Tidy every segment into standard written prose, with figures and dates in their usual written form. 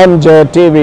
MJ TV।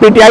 PTI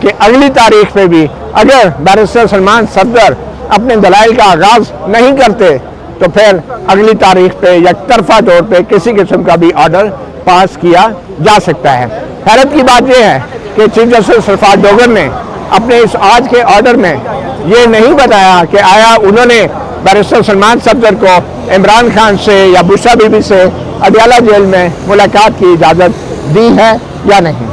کہ اگلی تاریخ پہ بھی اگر بیرسٹر سلمان صفدر اپنے دلائل کا آغاز نہیں کرتے تو پھر اگلی تاریخ پہ یک طرفہ طور پہ کسی قسم کا بھی آرڈر پاس کیا جا سکتا ہے۔ حیرت کی بات یہ ہے کہ چیف جسٹس سرفراز ڈوگر نے اپنے اس آج کے آرڈر میں یہ نہیں بتایا کہ آیا انہوں نے بیرسٹر سلمان صفدر کو عمران خان سے یا بشرا بی بی سے اڈیالہ جیل میں ملاقات کی اجازت دی ہے یا نہیں۔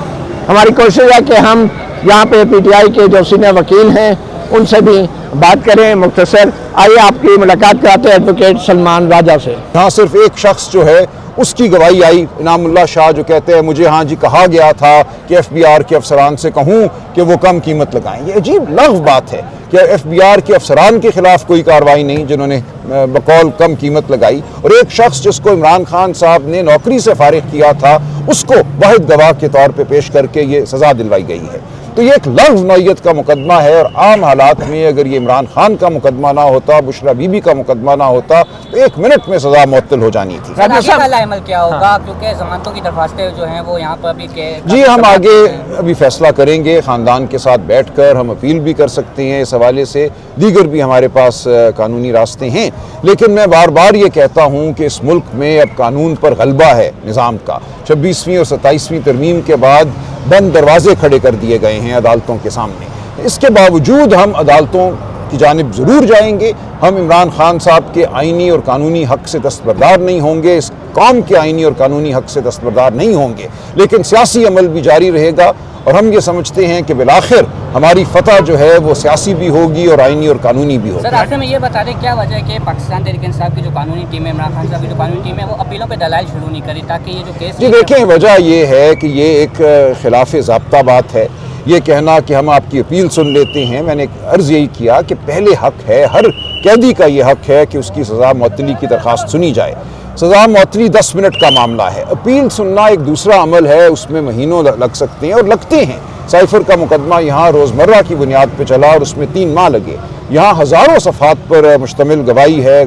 ہماری کوشش ہے کہ ہم یہاں پہ پی ٹی آئی کے جو سینئر وکیل ہیں ان سے بھی بات کریں مختصر۔ آئیے آپ کی ملاقات کراتے ہیں ایڈوکیٹ سلمان راجہ سے۔ یہاں صرف ایک شخص جو ہے اس کی گواہی آئی، انعام اللہ شاہ، جو کہتے ہیں مجھے ہاں جی کہا گیا تھا کہ ایف بی آر کے افسران سے کہوں کہ وہ کم قیمت لگائیں۔ یہ عجیب لغو بات ہے کہ ایف بی آر کے افسران کے خلاف کوئی کارروائی نہیں جنہوں نے بقول کم قیمت لگائی، اور ایک شخص جس کو عمران خان صاحب نے نوکری سے فارغ کیا تھا اس کو واحد گواہ کے طور پہ پیش کر کے یہ سزا دلوائی گئی ہے۔ تو یہ ایک لغو نوعیت کا مقدمہ ہے، اور عام حالات میں اگر یہ عمران خان کا مقدمہ نہ ہوتا، بشرا بی بی کا مقدمہ نہ ہوتا تو 1 منٹ میں سزا معطل ہو جانی تھی۔ آگے عمل کیا ہوگا کیونکہ ضمانتوں کی درخواستیں جو ہیں وہ یہاں پر ابھی جی ہم آگے ابھی فیصلہ کریں گے، خاندان کے ساتھ بیٹھ کر ہم اپیل بھی کر سکتے ہیں اس حوالے سے، دیگر بھی ہمارے پاس قانونی راستے ہیں، لیکن میں بار بار یہ کہتا ہوں کہ اس ملک میں اب قانون پر غلبہ ہے نظام کا۔ 26ویں اور 27ویں ترمیم کے بعد بند دروازے کھڑے کر دیے گئے ہیں عدالتوں کے سامنے، اس کے باوجود ہم عدالتوں کی جانب ضرور جائیں گے۔ ہم عمران خان صاحب کے آئینی اور قانونی حق سے دستبردار نہیں ہوں گے، اس قوم کے آئینی اور قانونی حق سے دستبردار نہیں ہوں گے، لیکن سیاسی عمل بھی جاری رہے گا، اور ہم یہ سمجھتے ہیں کہ بالآخر ہماری فتح جو ہے وہ سیاسی بھی ہوگی اور آئینی اور قانونی بھی ہوگی۔ سر آخر میں یہ بتا دیں کیا وجہ ہے کہ پاکستان تحریک انصاف کی جو قانونی ٹیم ہے، عمران خان صاحب کی جو قانونی ٹیم ہے، وہ اپیلوں پہ دلائل شروع نہیں کری تاکہ یہ جو کیس جی دیکھیں، وجہ یہ ہے کہ یہ ایک خلاف ضابطہ بات ہے، یہ کہنا کہ ہم آپ کی اپیل سن لیتے ہیں۔ میں نے عرض یہی کیا کہ پہلے حق ہے، ہر قیدی کا یہ حق ہے کہ اس کی سزا معطلی کی درخواست سنی جائے۔ سزا معطلی 10 منٹ کا معاملہ ہے، اپیل سننا ایک دوسرا عمل ہے، اس میں مہینوں لگ سکتے ہیں اور لگتے ہیں۔ سائفر کا مقدمہ یہاں روزمرہ کی بنیاد پہ چلا اور اس میں 3 ماہ لگے، یہاں ہزاروں صفحات پر مشتمل گواہی ہے،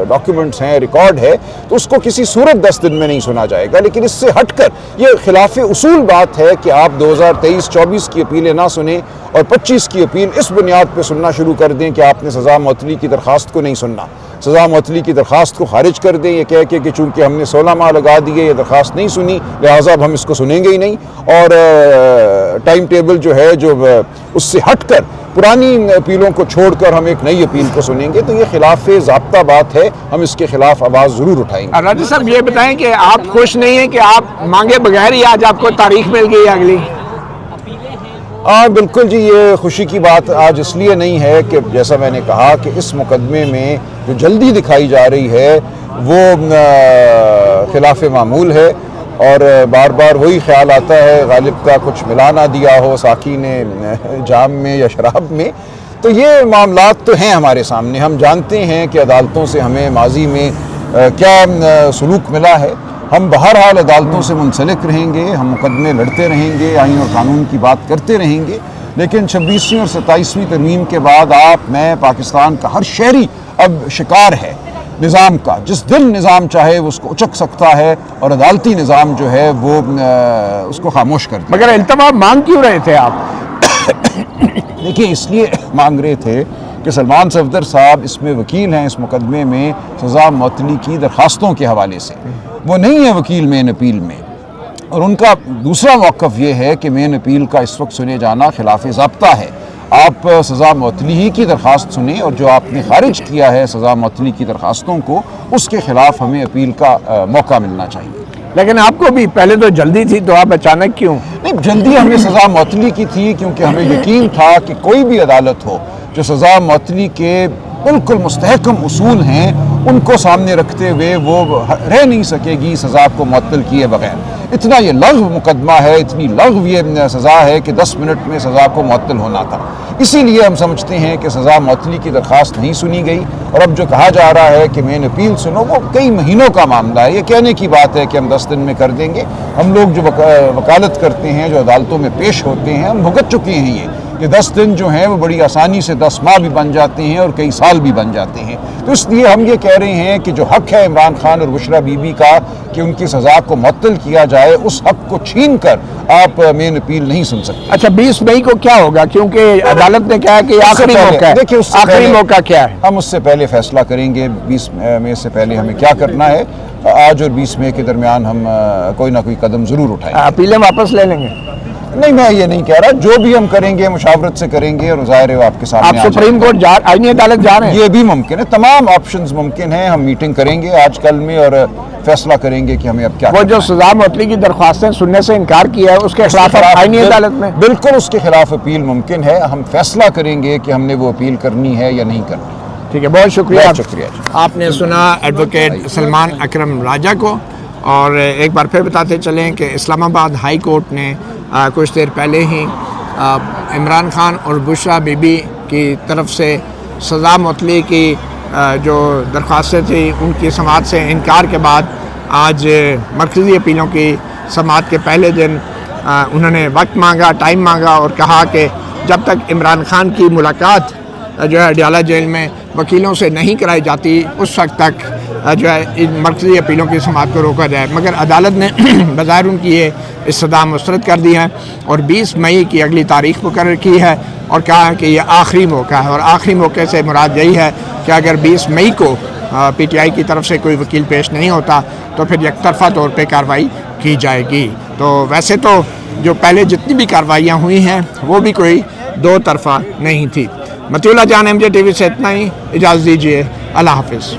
ڈاکیومنٹس ہیں، ریکارڈ ہے، تو اس کو کسی صورت 10 دن میں نہیں سنا جائے گا۔ لیکن اس سے ہٹ کر یہ خلاف اصول بات ہے کہ آپ 2023-24 کی اپیلیں نہ سنیں اور 25 کی اپیل اس بنیاد پہ سننا شروع کر دیں کہ آپ نے سزا معطلی کی درخواست کو نہیں سننا، سزا معطلی کی درخواست کو خارج کر دیں یہ کہہ کے کہ چونکہ ہم نے 16 ماہ لگا دیے یہ درخواست نہیں سنی لہٰذا اب ہم اس کو سنیں گے ہی نہیں، اور ٹائم ٹیبل جو ہے جو اس سے ہٹ کر پرانی اپیلوں کو چھوڑ کر ہم ایک نئی اپیل کو سنیں گے، تو یہ خلاف ضابطہ بات ہے، ہم اس کے خلاف آواز ضرور اٹھائیں گے۔ راجہ صاحب یہ بتائیں کہ آپ خوش نہیں ہیں کہ آپ مانگے بغیر ہی آج آپ کو تاریخ مل گئی اگلی؟ بالکل جی، یہ خوشی کی بات آج اس لیے نہیں ہے کہ جیسا میں نے کہا کہ اس مقدمے میں جو جلدی دکھائی جا رہی ہے وہ خلاف معمول ہے، اور بار بار وہی خیال آتا ہے غالب کا کچھ ملا نہ دیا ہو ساقی نے جام میں یا شراب میں۔ تو یہ معاملات تو ہیں ہمارے سامنے، ہم جانتے ہیں کہ عدالتوں سے ہمیں ماضی میں کیا سلوک ملا ہے، ہم بہرحال عدالتوں سے منسلک رہیں گے، ہم مقدمے لڑتے رہیں گے، آئین اور قانون کی بات کرتے رہیں گے، لیکن 26ویں اور 27ویں ترمیم کے بعد آپ میں پاکستان کا ہر شہری اب شکار ہے نظام کا، جس دن نظام چاہے وہ اس کو اچک سکتا ہے، اور عدالتی نظام جو ہے وہ اس کو خاموش کر دے۔ مگر التمام مانگ کیوں رہے تھے آپ؟ دیکھیں اس لیے مانگ رہے تھے کہ سلمان صفدر صاحب اس میں وکیل ہیں، اس مقدمے میں سزا معطلی کی درخواستوں کے حوالے سے، وہ نہیں ہے وکیل مین اپیل میں، اور ان کا دوسرا موقف یہ ہے کہ مین اپیل کا اس وقت سنے جانا خلاف ضابطہ ہے۔ آپ سزا معطلی ہی کی درخواست سنیں، اور جو آپ نے خارج کیا ہے سزا معطلی کی درخواستوں کو، اس کے خلاف ہمیں اپیل کا موقع ملنا چاہیے۔ لیکن آپ کو بھی پہلے تو جلدی تھی، تو آپ اچانک کیوں؟ نہیں، جلدی ہمیں سزا معطلی کی تھی کیونکہ ہمیں یقین تھا کہ کوئی بھی عدالت ہو جو سزا معطلی کے بالکل مستحکم اصول ہیں ان کو سامنے رکھتے ہوئے وہ رہ نہیں سکے گی سزا کو معطل کیے بغیر۔ اتنا یہ لغو مقدمہ ہے، اتنی لغو یہ سزا ہے کہ 10 منٹ میں سزا کو معطل ہونا تھا، اسی لیے ہم سمجھتے ہیں کہ سزا معطلی کی درخواست نہیں سنی گئی، اور اب جو کہا جا رہا ہے کہ مین اپیل سنو، وہ کئی مہینوں کا معاملہ ہے۔ یہ کہنے کی بات ہے کہ ہم 10 دن میں کر دیں گے، ہم لوگ جو وکالت کرتے ہیں، جو عدالتوں میں پیش ہوتے ہیں، ہم بھگت چکے ہیں یہ یہ 10 دن جو ہیں وہ بڑی آسانی سے 10 ماہ بھی بن جاتے ہیں اور کئی سال بھی بن جاتے ہیں. تو اس لیے ہم یہ کہہ رہے ہیں کہ جو حق ہے عمران خان اور بشریٰ بی بی کا کہ ان کی سزا کو معطل کیا جائے، اس حق کو چھین کر آپ مین اپیل نہیں سن سکتے. اچھا 20 مئی کو کیا ہوگا؟ کیونکہ عدالت نے کہا کہ آخری موقع ہے. دیکھیے اس سے آخری پہلے موقع کیا ہے؟ ہم اس سے پہلے فیصلہ کریں گے 20 مئی سے پہلے ہمیں کیا کرنا ہے. آج اور 20 مئی کے درمیان ہم کوئی نہ کوئی قدم ضرور اٹھائیں گے. اپیلیں واپس لے لیں گے؟ نہیں، میں یہ نہیں کہہ رہا. جو بھی ہم کریں گے مشاورت سے کریں گے اور ظاہر ہے وہ آپ کے سامنے آپ سپریم کورٹ آئینی عدالت جا رہے ہیں؟ یہ بھی ممکن ہے. تمام آپشنز ممکن ہیں. ہم میٹنگ کریں گے آج کل میں اور فیصلہ کریں گے کہ ہمیں اب کیا وہ کرنا جو ہے. سزا معطلی کی درخواستیں سننے سے انکار کیا ہے اس کے خلاف آئینی عدالت میں بالکل اس کے خلاف اپیل ممکن ہے. ہم فیصلہ کریں گے کہ ہم نے وہ اپیل کرنی ہے یا نہیں کرنی. ٹھیک ہے، بہت شکریہ. بہت شکریہ. آپ نے سنا ایڈوکیٹ سلمان اکرم راجہ کو. اور ایک بار پھر بتاتے چلیں کہ اسلام آباد ہائی کورٹ نے کچھ دیر پہلے ہی عمران خان اور بشریٰ بی بی کی طرف سے سزا معطلی کی جو درخواستیں تھیں ان کی سماعت سے انکار کے بعد آج مرکزی اپیلوں کی سماعت کے پہلے دن انہوں نے وقت مانگا، ٹائم مانگا اور کہا کہ جب تک عمران خان کی ملاقات جو ہے اڈیالہ جیل میں وکیلوں سے نہیں کرائی جاتی اس وقت تک جو ہے ان مرکزی اپیلوں کی سماعت کو روکا جائے. مگر عدالت نے بظاہر ان کی یہ استدعا مسترد کر دی ہے اور 20 مئی کی اگلی تاریخ مقرر کی ہے اور کہا کہ یہ آخری موقع ہے. اور آخری موقع سے مراد یہی ہے کہ اگر 20 مئی کو پی ٹی آئی کی طرف سے کوئی وکیل پیش نہیں ہوتا تو پھر یک طرفہ طور پہ کارروائی کی جائے گی. تو ویسے تو جو پہلے جتنی بھی کارروائیاں ہوئی ہیں وہ بھی کوئی دو طرفہ نہیں تھی. مطیع اللہ جان، MJ TV سے اتنا ہی. اجازت دیجیے. اللہ حافظ.